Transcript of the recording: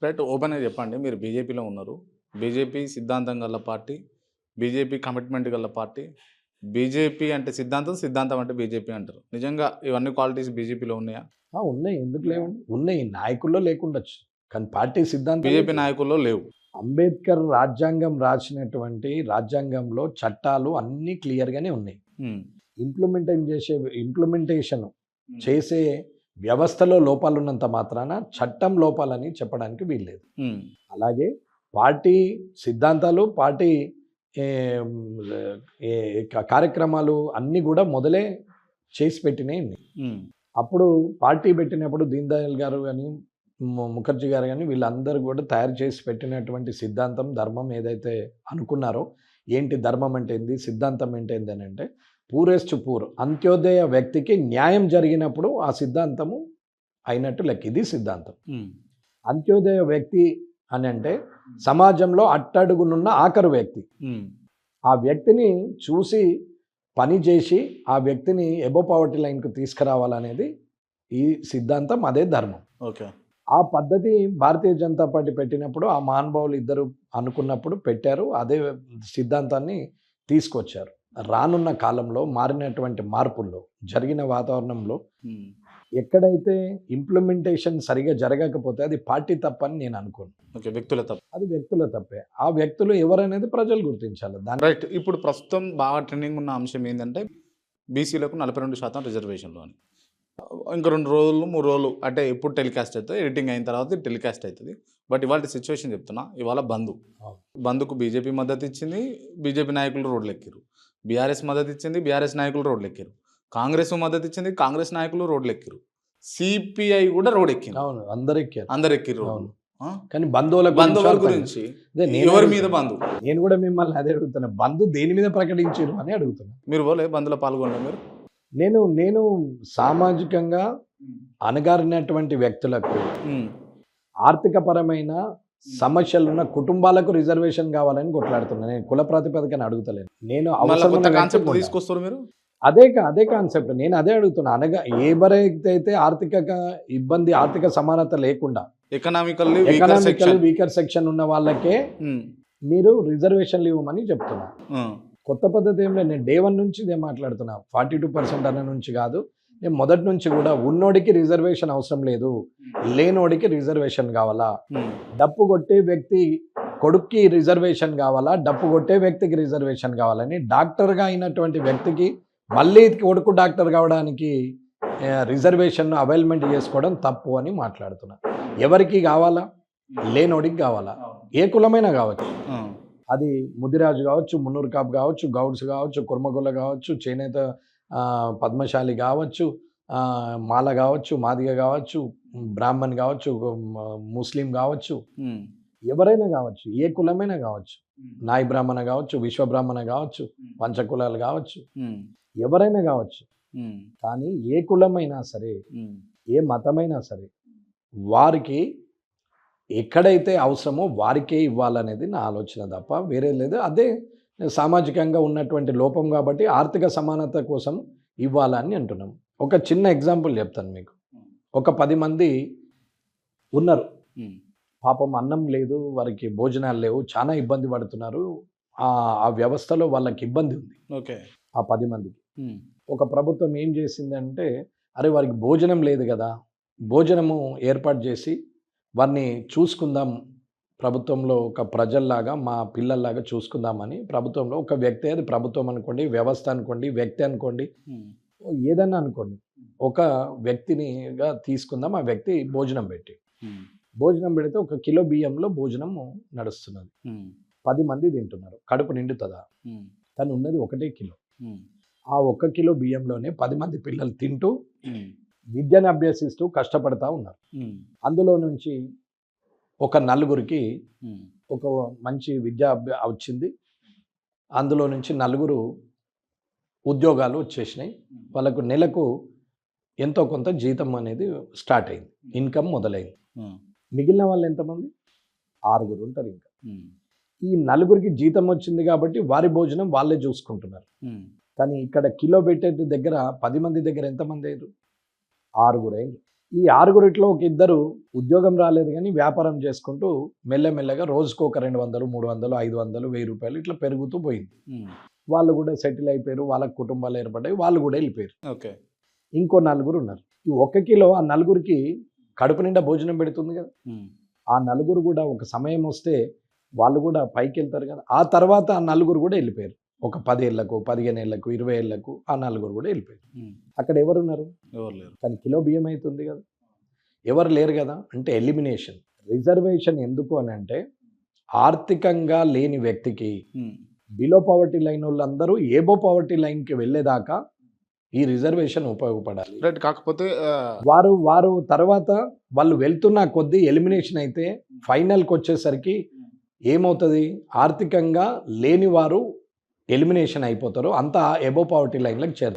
Right. ఓపెన్‌గా చెప్పండి. మీరు బీజేపీలో ఉన్నారు. బీజేపీ సిద్ధాంతం గల పార్టీ. బీజేపీ కమిట్మెంట్ గల పార్టీ. బీజేపీ అంటే సిద్ధాంతం, సిద్ధాంతం అంటే బీజేపీ అంటారు. నిజంగా ఇవన్నీ క్వాలిటీస్ బీజేపీలో ఉన్నాయా? ఉన్నాయి. ఎందుకు లేవండి? ఉన్నాయి. నాయకుల్లో లేకుండొచ్చు. కానీ పార్టీ సిద్ధాంతాలు బీజేపీ నాయకుల్లో లేవు. అంబేద్కర్ రాజ్యాంగం రాసినటువంటి రాజ్యాంగంలో చట్టాలు అన్నీ క్లియర్‌గానే ఉన్నాయి. హ్మ్. ఇంప్లిమెంటేషన్ చేసే వ్యవస్థలో లోపాలున్నంత మాత్రాన చట్టం లోపాలని చెప్పడానికి వీల్లేదు. హ్మ్. అలాగే పార్టీ సిద్ధాంతాలు, పార్టీ ఏం ఏ కార్యక్రమాలు అన్నీ గూడా మొదలే చేసి పెట్టినయి ఉన్నాయి. హ్మ్. అప్పుడు పార్టీ పెట్టినప్పుడు దీన్ దయాళ్ గారు గాని, ముఖర్జీ గారు గాని వీళ్ళందరూ కూడా తయారు చేసి పెట్టినటువంటి సిద్ధాంతం, ధర్మం ఏదైతే అనుకున్నారో, ఏంటి ధర్మం అంటే ఏంది? సిద్ధాంతం అంటే ఏందనంటే పూరెస్ట్ పూర్ అంత్యోదయ వ్యక్తికి న్యాయం జరిగినప్పుడు ఆ సిద్ధాంతము అయినట్టు లెక్క. ఇది సిద్ధాంతం. హ్మ్. అంత్యోదయ వ్యక్తి అని అంటే సమాజంలో అట్టడుగునున్న ఆఖరు వ్యక్తి. హ్మ్. ఆ వ్యక్తిని చూసి పని చేసి ఆ వ్యక్తిని ఎబో పావర్టీ లైన్‌కు తీసుకురావాలనేది ఈ సిద్ధాంతం. అదే ధర్మం. ఓకే. ఆ పద్ధతి భారతీయ జనతా పార్టీ పెట్టినప్పుడు ఆ మహానుభావులు ఇద్దరు అనుకున్నప్పుడు పెట్టారు. అదే సిద్ధాంతాన్ని తీసుకొచ్చారు. రానున్న కాలంలో మారినటువంటి మార్పుల్లో, జరిగిన వాతావరణంలో హ్మ్. ఎక్కడైతే ఇంప్లిమెంటేషన్ సరిగ్గా జరగకపోతే అది పార్టీ తప్పని నేను అనుకోను. ఓకే. వ్యక్తుల తప్పు. అది వ్యక్తుల తప్పే. ఆ వ్యక్తులు ఎవరనేది ప్రజలు గుర్తించాలి. దాన్ని రైట్. ఇప్పుడు ప్రస్తుతం బాగా ట్రెండింగ్ ఉన్న అంశం ఏందంటే బీసీలకు 42% రిజర్వేషన్‌లు అని. ఇంక 2 రోజులు, 3 రోజులు అంటే ఎప్పుడు టెలికాస్ట్ అయితదో ఎడిటింగ్ అయిన తర్వాత టెలికాస్ట్ అయితది. బట్ ఇవాల్టి సిట్యుయేషన్ చెప్తున్నా. ఇవాళ బంద్. అవును. బంద్‌కు బీజేపీ మద్దతిచ్చింది. బీజేపీ నాయకులు రోడ్లెక్కిర్రు. బీఆర్ఎస్ మద్దతిచ్చింది. బీఆర్ఎస్ నాయకులు రోడ్లెక్కిర్రు. కాంగ్రెస్ మద్దతిచ్చింది. కాంగ్రెస్ నాయకులు రోడ్లెక్కిర్రు. సిపిఐ కూడా రోడ్డెక్కింది. అవును. అందరెక్కారు. అందరెక్కిర్రు రోడ్లు. అవును. ఆ! కానీ బంధువుల బంధువుల గురించి అదే నేను ఎవరి మీద అడుగుతున్నా. బంధు? నేను కూడా మిమ్మల్ని అదే అడుగుతున్నా. బంధు దేని మీద ప్రకటించిర్రు అని అడుగుతున్నా. మీరు పోలే బంద్‌లో పాల్గొనలే మీరు? నేను సామాజికంగా అణగారినటువంటి వ్యక్తులకు, హ్మ్. ఆర్థికపరమైన సమస్యలున్న కుటుంబాలకు రిజర్వేషన్ కావాలని కొట్లాడుతున్నా. నేను కుల ప్రాతిపదికన అడుగుతలేను. నేను మళ్ళా అవసరం కొత్త ఉన్న కాన్సెప్ట్ వ్యక్తికి తీసుకొస్తుర్రు మీరు? అదే కాన్సెప్ట్. నేను అదే అడుగుతున్నా. ఎవరైతే ఆర్థిక సమానత లేకుండా economically weaker economically section. Weaker section ఉన్న వాళ్ళకే హ్మ్. మీరు రిజర్వేషన్లు ఇవ్వమని చెప్తున్నా. హ్మ్. కొత్త పద్ధతి ఏం లేదు. నేను డే 1 నుంచి ఇదే మాట్లాడుతున్నా. 42% అన్న నుంచి కాదు. నేను మొదటి నుంచి కూడా ఉన్నోడికి రిజర్వేషన్ అవసరం లేదు. లేనోడికి రిజర్వేషన్ కావాలా? హ్మ్. డప్పు కొట్టే వ్యక్తి కొడుక్కి రిజర్వేషన్ కావాలా? డప్పు కొట్టే వ్యక్తికి రిజర్వేషన్ కావాలని డాక్టర్‌గా అయినటువంటి వ్యక్తికి మళ్ళీ కొడుకు డాక్టర్ కావడానికి రిజర్వేషన్‌ను అవైల్‌మెంట్ చేసుకోవడం తప్పు అని మాట్లాడుతున్నా. ఎవరికి కావాలా? లేనోడికి కావాలా? ఏ కులమైనా కావచ్చు. హ్మ్. అది ముదిరాజు కావచ్చు, మున్నూరు కాపు కావచ్చు, గౌడ్స్ కావచ్చు, కుర్మగొల్ల కావచ్చు, చేనేత పద్మశాలి కావచ్చు, మాల కావచ్చు, మాదిగ కావచ్చు, బ్రాహ్మణ్ కావచ్చు, ముస్లిం కావచ్చు, హ్మ్. ఎవరైనా కావచ్చు, ఏ కులమైనా కావచ్చు, హ్మ్. నాయి బ్రాహ్మణ కావచ్చు, విశ్వ బ్రాహ్మణ కావచ్చు, పంచకులాలు కావచ్చు, హ్మ్. ఎవరైనా కావచ్చు. హ్మ్. కానీ ఏ కులమైనా సరే, హ్మ్. ఏ మతమైనా సరే, వారికి ఎక్కడైతే అవసరమో వారికే ఇవ్వాలనేది నా ఆలోచన తప్ప వేరే లేదు. అదే సామాజికంగా ఉన్నటువంటి లోపం కాబట్టి ఆర్థిక సమానత కోసం ఇవ్వాలని అంటున్నాం. ఒక చిన్న ఎగ్జాంపుల్ చెప్తాను మీకు. ఒక 10 మంది ఉన్నారు. హ్మ్. పాపం అన్నం లేదు, వారికి భోజనాలు లేవు, చాలా ఇబ్బంది పడుతున్నారు. ఆ వ్యవస్థలో వాళ్ళకి ఇబ్బంది ఉంది. ఓకే. ఆ 10 మందికి. హ్మ్. ఒక ప్రభుత్వం ఏం చేసిందంటే, అరే వారికి భోజనం లేదు గదా! భోజనము ఏర్పాటు చేసి వారిని చూసుకుందాం. ప్రభుత్వంలో ఒక ప్రజల్లాగా, మా పిల్లల్లాగా చూసుకుందామని ప్రభుత్వంలో ఒక వ్యక్తి, అది ప్రభుత్వం అనుకోండి, వ్యవస్థ అనుకోండి, వ్యక్తి అనుకోండి, హ్మ్. ఏదన్నా అనుకోండి. ఒక వ్యక్తినిగా తీసుకుందాం. ఆ వ్యక్తి భోజనం పెట్టి. హ్మ్. భోజనం పెడితే ఒక కిలో బియ్యంలో భోజనము నడుస్తున్నది. హ్మ్. 10 మంది తింటున్నారు. కడుపు నిండుతదా? హ్మ్. కానీ ఉన్నది ఒకటే కిలో. హ్మ్. ఆ ఒక్క కిలో బియ్యంలోనే 10 మంది పిల్లలు తింటూ, హ్మ్. విద్యను అభ్యసిస్తూ కష్టపడతా ఉన్నారు. హ్మ్. అందులో నుంచి ఒక నలుగురికి హ్మ్. ఒక మంచి విద్య వచ్చింది. అందులో నుంచి నలుగురు ఉద్యోగాలు వచ్చేసినాయి. వాళ్ళకు నెలకు ఎంతో కొంత జీతం అనేది స్టార్ట్ అయింది. ఇన్‌కమ్ మొదలైంది. హ్మ్. మిగిలిన వాళ్ళు ఎంతమంది? 6 ఉంటారు ఇంకా. హ్మ్. ఈ నలుగురికి జీతం వచ్చింది కాబట్టి వారి భోజనం వాళ్ళే చూసుకుంటున్నారు. హ్మ్. కానీ ఇక్కడ కిలో పెట్టే దగ్గర 10 మంది దగ్గర ఎంతమంది అయ్యారు? 6 అయ్యిండ్రు. ఈ ఆరుగురిట్లో ఒక ఇద్దరు ఉద్యోగం రాలేదు కానీ వ్యాపారం చేసుకుంటూ మెల్లమెల్లగా రోజుకు ఒక 200, 300, 500, 1000 రూపాయలు ఇట్లా పెరుగుతూ పోయింది. వాళ్ళు కూడా సెటిల్ అయిపోయారు, వాళ్ళకి కుటుంబాలు ఏర్పడ్డాయి, వాళ్ళు కూడా వెళ్ళిపోయారు. ఓకే. ఇంకో నలుగురు ఉన్నారు. ఈ 1 కిలో ఆ నలుగురికి కడుపు నిండా భోజనం పెడుతుంది కదా. ఆ నలుగురు కూడా ఒక సమయం వస్తే వాళ్ళు కూడా పైకి వెళ్తారు కదా. ఆ తర్వాత ఆ నలుగురు కూడా వెళ్ళిపోయారు. ఒక 10 ఏళ్లకు, 15 ఏళ్లకు, 20 ఏళ్లకు ఆ నలుగురు కూడా వెళ్ళిపోయారు. అక్కడ ఎవరున్నారు? ఎవరు లేరు. కానీ కిలో బియ్యం అవుతుంది కదా. ఎవరు లేరు కదా అంటే ఎలిమినేషన్. రిజర్వేషన్ ఎందుకు అని అంటే ఆర్థికంగా లేని వ్యక్తికి బిలో పవర్టీ లైన్ వాళ్ళందరూ ఏబో పవర్టీ లైన్కి వెళ్ళేదాకా ఈ రిజర్వేషన్ ఉపయోగపడాలి. రైట్. కాకపోతే వారు తర్వాత వాళ్ళు వెళ్తున్న కొద్దీ ఎలిమినేషన్ అయితే ఫైనల్కి వచ్చేసరికి ఏమవుతుంది, ఆర్థికంగా లేని వారు ఎలిమినేషన్ అయిపోతారు, అంతా ఎబో పవర్టీ లైన్లకు చేరుతారు.